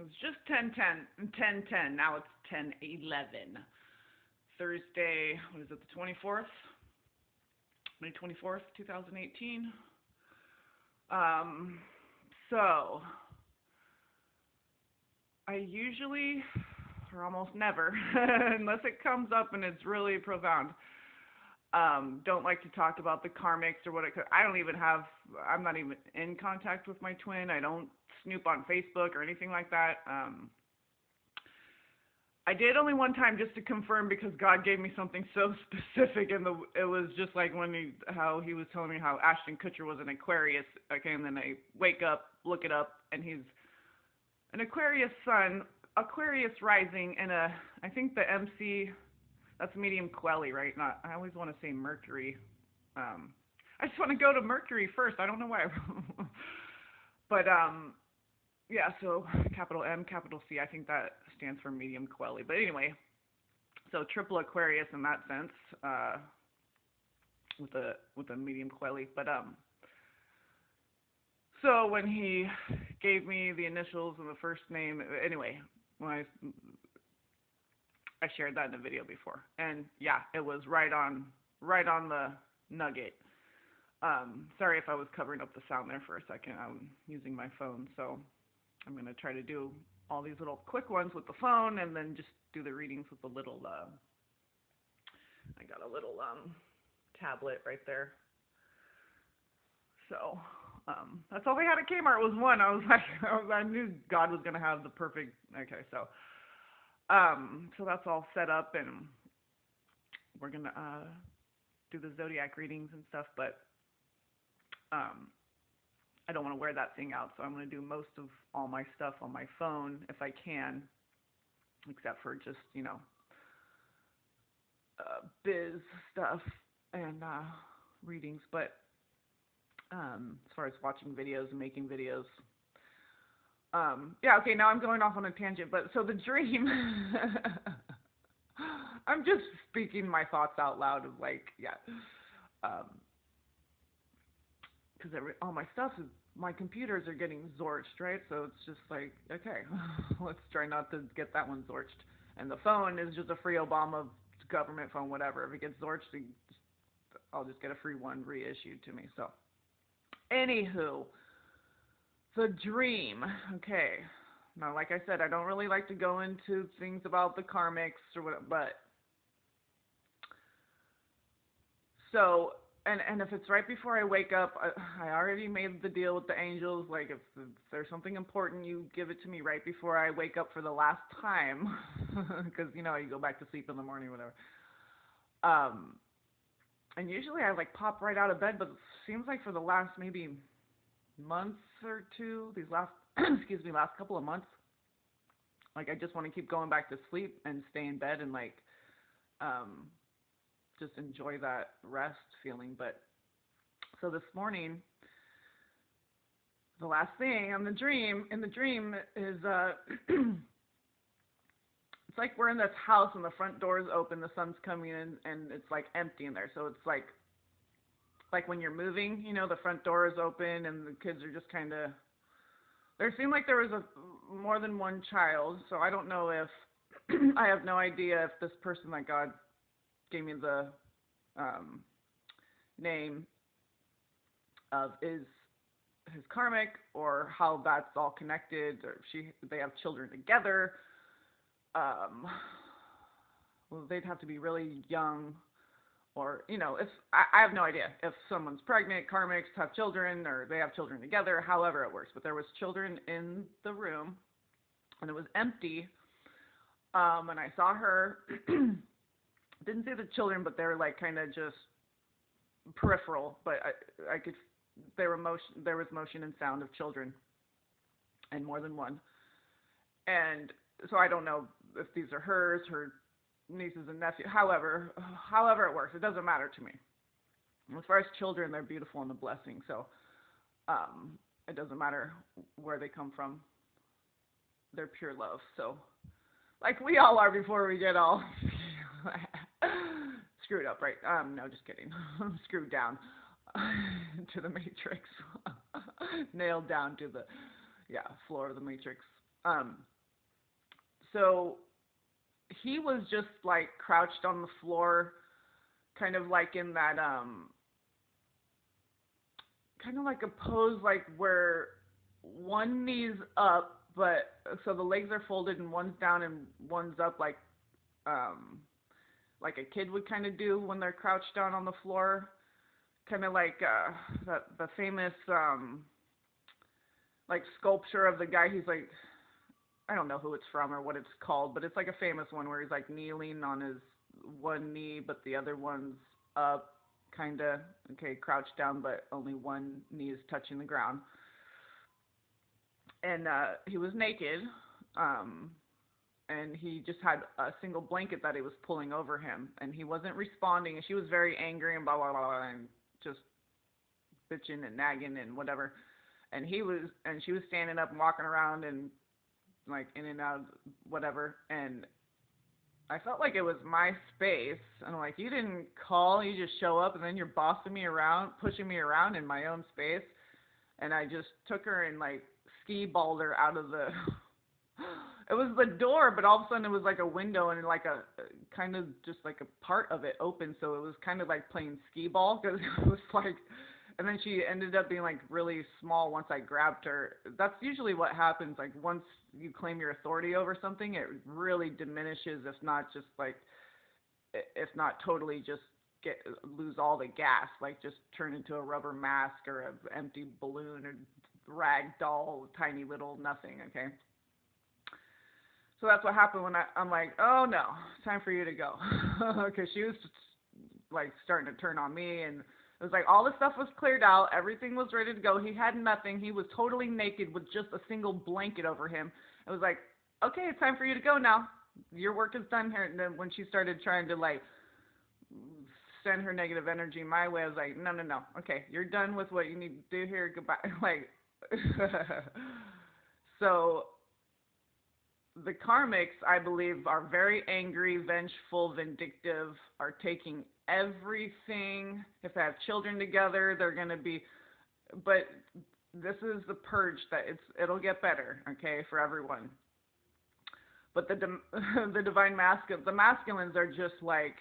was just 10:10 and 10:10. Now it's 10:11. Thursday, what is it, the 24th? May 24th, 2018. So I usually, or almost never, unless it comes up and it's really profound, don't like to talk about the karmics or what it could. I'm not even in contact with my twin. I don't snoop on Facebook or anything like that. I did only one time just to confirm because God gave me something so specific, and it was just like how he was telling me how Ashton Kutcher was an Aquarius. Okay, and then I wake up, look it up, and he's an Aquarius sun, Aquarius rising, and I think the MC, that's medium quelly, right? Not, I always want to say Mercury. I just want to go to Mercury first. I don't know why. But yeah, so capital M, capital C, I think that stands for medium quelly. But anyway, so triple Aquarius in that sense, with a medium quelly. But so when he gave me the initials and the first name, anyway, when I shared that in a video before, and yeah, it was right on the nugget. Sorry if I was covering up the sound there for a second. I'm using my phone, so I'm going to try to do all these little quick ones with the phone and then just do the readings with the little, I got a little tablet right there. So that's all they had at Kmart was one. I knew God was going to have the perfect, okay, so that's all set up, and we're going to do the zodiac readings and stuff, but I don't want to wear that thing out, so I'm going to do most of all my stuff on my phone if I can, except for just, biz stuff and readings. But as far as watching videos and making videos, yeah, okay, now I'm going off on a tangent, but so the dream, I'm just speaking my thoughts out loud of like, yeah, because all my stuff is, my computers are getting zorched, right? So it's just like, okay, let's try not to get that one zorched. And the phone is just a free Obama government phone, whatever. If it gets zorched, I'll just get a free one reissued to me. So, anywho, the dream. Okay. Now, like I said, I don't really like to go into things about the karmics or whatever, but so. And if it's right before I wake up, I already made the deal with the angels. Like, if there's something important, you give it to me right before I wake up for the last time. Because, you go back to sleep in the morning or whatever. And usually I, like, pop right out of bed. But it seems like for the last maybe month or two, these last, last couple of months, like, I just want to keep going back to sleep and stay in bed and, like, just enjoy that rest feeling. But so this morning, the last thing in the dream is it's like we're in this house and the front door is open, the sun's coming in, and it's like empty in there. So it's like when you're moving, the front door is open and the kids are just kind of, there seemed like there was more than one child. So I don't know if I have no idea if this person that God gave me the name of is his karmic, or how that's all connected, or they have children together. Well, they'd have to be really young, or if I have no idea if someone's pregnant, karmics have children, or they have children together, however it works. But there was children in the room, and it was empty. And I saw her. Didn't see the children, but they were like kind of just peripheral. But I could. There was motion and sound of children, and more than one. And so I don't know if these are her nieces and nephews. However it works, it doesn't matter to me. As far as children, they're beautiful and a blessing. So it doesn't matter where they come from. They're pure love. So like we all are before we get all screwed up, right? No, just kidding. Screwed down to the matrix. Nailed down to the floor of the matrix. Um, so he was just like crouched on the floor, kind of like in that kind of like a pose like where one knee's up, but so the legs are folded and one's down and one's up, um like a kid would kind of do when they're crouched down on the floor, kind of like the famous like sculpture of the guy. He's like, I don't know who it's from or what it's called, but it's like a famous one where he's like kneeling on his one knee, but the other one's up, kind of, okay, crouched down, but only one knee is touching the ground. And he was naked, and he just had a single blanket that he was pulling over him, and he wasn't responding, and she was very angry and blah, blah, blah, blah, and just bitching and nagging and whatever. And she was standing up and walking around and like in and out, whatever. And I felt like it was my space. And I'm like, you didn't call, you just show up, and then you're bossing me around, pushing me around in my own space. And I just took her and like ski balled her out of the. It was the door, but all of a sudden it was like a window and like a kind of just like a part of it open. So it was kind of like playing skee ball, because it was like. And then she ended up being like really small once I grabbed her. That's usually what happens. Like once you claim your authority over something, it really diminishes, if not just like, if not totally just lose all the gas, like just turn into a rubber mask or an empty balloon or rag doll, tiny little nothing. Okay. So that's what happened when I'm like, oh no, it's time for you to go. Because she was like starting to turn on me, and it was like all the stuff was cleared out. Everything was ready to go. He had nothing. He was totally naked with just a single blanket over him. It was like, okay, it's time for you to go now. Your work is done here. And then when she started trying to like send her negative energy my way, I was like, no. Okay, you're done with what you need to do here. Goodbye. Like, so the karmics, I believe, are very angry, vengeful, vindictive, are taking everything. If they have children together, they're going to be, but this is the purge that it'll get better, okay, for everyone. But the divine masculine, the masculines are just like,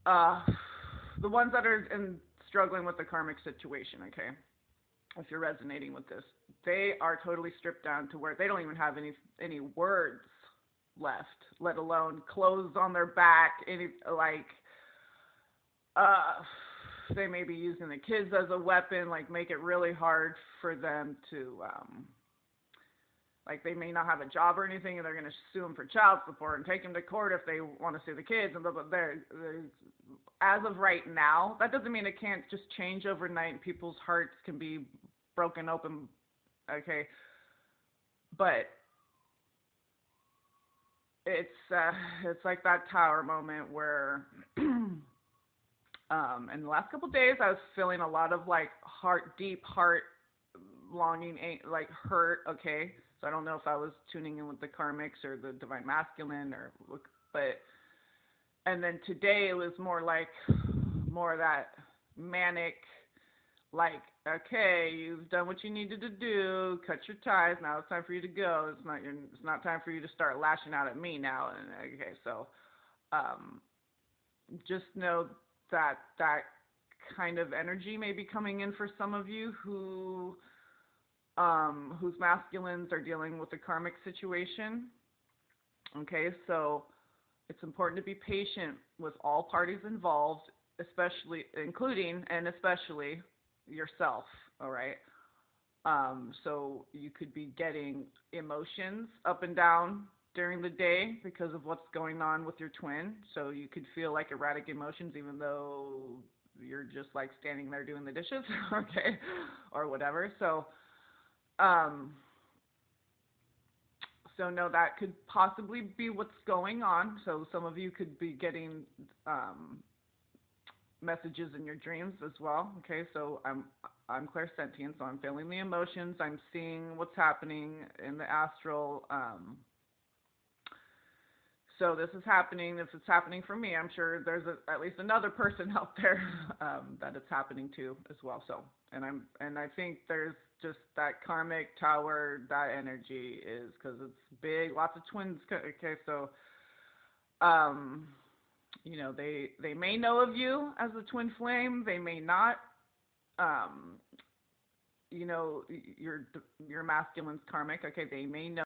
the ones that are struggling with the karmic situation, okay? If you're resonating with this, they are totally stripped down to where they don't even have any words left, let alone clothes on their back. Any like, they may be using the kids as a weapon, like make it really hard for them to, like they may not have a job or anything, and they're going to sue them for child support and take them to court if they want to sue the kids. And they're as of right now, that doesn't mean it can't just change overnight. People's hearts can be broken open, okay? But it's like that tower moment where, in the last couple of days, I was feeling a lot of like deep heart longing, like hurt, okay? So I don't know if I was tuning in with the karmics or the divine masculine but, and then today it was more of that manic, like, okay, you've done what you needed to do, cut your ties, now it's time for you to go. It's not time for you to start lashing out at me now. And okay, so just know that kind of energy may be coming in for some of you whose masculines are dealing with a karmic situation. Okay, so it's important to be patient with all parties involved, including yourself, all right? So you could be getting emotions up and down during the day because of what's going on with your twin. So you could feel like erratic emotions even though you're just like standing there doing the dishes, okay, or whatever. So no, that could possibly be what's going on. So some of you could be getting messages in your dreams as well. Okay, so I'm clairsentient, so I'm feeling the emotions. I'm seeing what's happening in the astral. So this is happening. If it's happening for me, I'm sure there's at least another person out there that it's happening to as well. So, and I think there's just that karmic tower, that energy is because it's big, lots of twins. Okay, so um, they may know of you as the twin flame, they may not. Um, your masculine's karmic. Okay, they may know